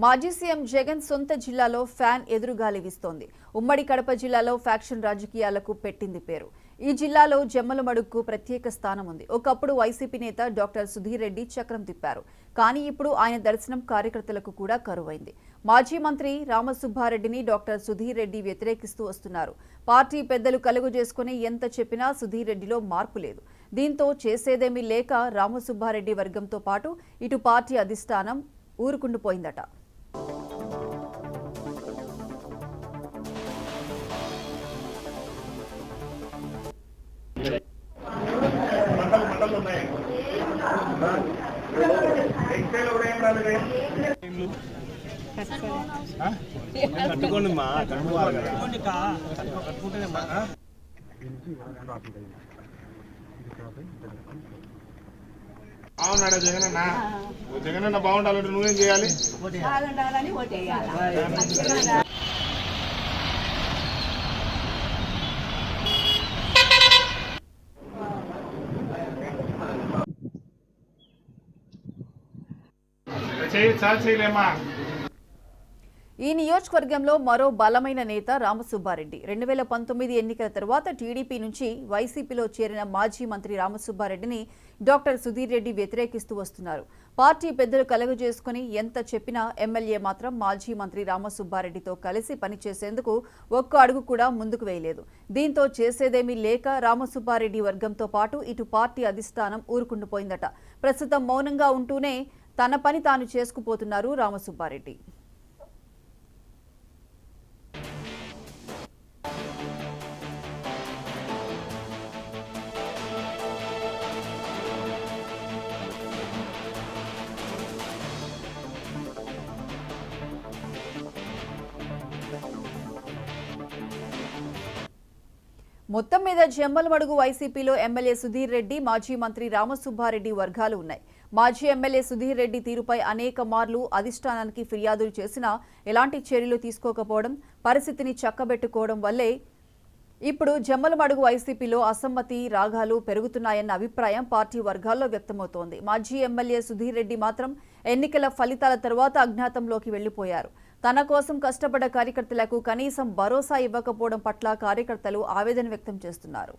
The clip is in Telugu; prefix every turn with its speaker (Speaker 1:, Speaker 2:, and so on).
Speaker 1: మాజీ సీఎం జగన్ సొంత జిల్లాలో ఫ్యాన్ ఎదురుగాలి వీస్తోంది. ఉమ్మడి కడప జిల్లాలో ఫ్యాక్షన్ రాజకీయాలకు పెట్టింది పేరు. ఈ జిల్లాలో జమ్మలమడుగుకు ప్రత్యేక స్థానం ఉంది. ఒకప్పుడు వైసీపీ నేత డాక్టర్ సుధీర్ రెడ్డి చక్రం తిప్పారు. కానీ ఇప్పుడు ఆయన దర్శనం కార్యకర్తలకు కూడా కరువైంది. మాజీ మంత్రి రామసుబ్బారెడ్డిని డాక్టర్ సుధీర్ రెడ్డి వ్యతిరేకిస్తూ వస్తున్నారు. పార్టీ పెద్దలు కలుగు చేసుకుని ఎంత చెప్పినా సుధీర్ రెడ్డిలో మార్పు లేదు. దీంతో చేసేదేమీ లేక రామసుబ్బారెడ్డి వర్గంతో పాటు ఇటు పార్టీ అధిష్టానం ఊరుకుండిపోయిందట.
Speaker 2: అవునాడా జగనన్న జగనన్న బాగుండాలంటే నువ్వేం చేయాలి? చేయలేమా?
Speaker 1: ఈ నియోజకవర్గంలో మరో బలమైన నేత రామసుబ్బారెడ్డి. 2019 ఎన్నికల తర్వాత టీడీపీ నుంచి వైసీపీలో చేరిన మాజీ మంత్రి రామసుబ్బారెడ్డిని డాక్టర్ సుధీర్ రెడ్డి వ్యతిరేకిస్తూ వస్తున్నారు. పార్టీ పెద్దలు కలుగజేసుకుని ఎంత చెప్పినా ఎమ్మెల్యే మాత్రం మాజీ మంత్రి రామసుబ్బారెడ్డితో కలిసి పనిచేసేందుకు ఒక్క అడుగు కూడా ముందుకు వేయలేదు. దీంతో చేసేదేమీ లేక రామసుబ్బారెడ్డి వర్గంతో పాటు ఇటు పార్టీ అధిష్టానం ఊరుకుండిపోయిందట. ప్రస్తుతం మౌనంగా ఉంటూనే తన పని తాను చేసుకుపోతున్నారు రామసుబ్బారెడ్డి. మొత్తం మీద జమ్మలమడుగు వైసీపీలో ఎమ్మెల్యే సుధీర్ రెడ్డి, మాజీ మంత్రి రామసుబ్బారెడ్డి వర్గాలు ఉన్నాయి. మాజీ ఎమ్మెల్యే సుధీర్ రెడ్డి తీరుపై అనేక మార్లు అధిష్టానానికి ఫిర్యాదులు చేసినా ఎలాంటి చర్యలు తీసుకోకపోవడం, పరిస్థితిని చక్కబెట్టుకోవడం వల్లే ఇప్పుడు జమ్మలమడుగు వైసీపీలో అసమ్మతి రాగాలు పెరుగుతున్నాయన్న అభిప్రాయం పార్టీ వర్గాల్లో వ్యక్తమవుతోంది. మాజీ ఎమ్మెల్యే సుధీర్ రెడ్డి మాత్రం ఎన్నికల ఫలితాల తర్వాత అజ్ఞాతంలోకి వెళ్లిపోయారు. తన కోసం కష్టపడ్డ కార్యకర్తలకు కనీసం భరోసా ఇవ్వకపోవడం పట్ల కార్యకర్తలు ఆవేదన వ్యక్తం చేస్తున్నారు.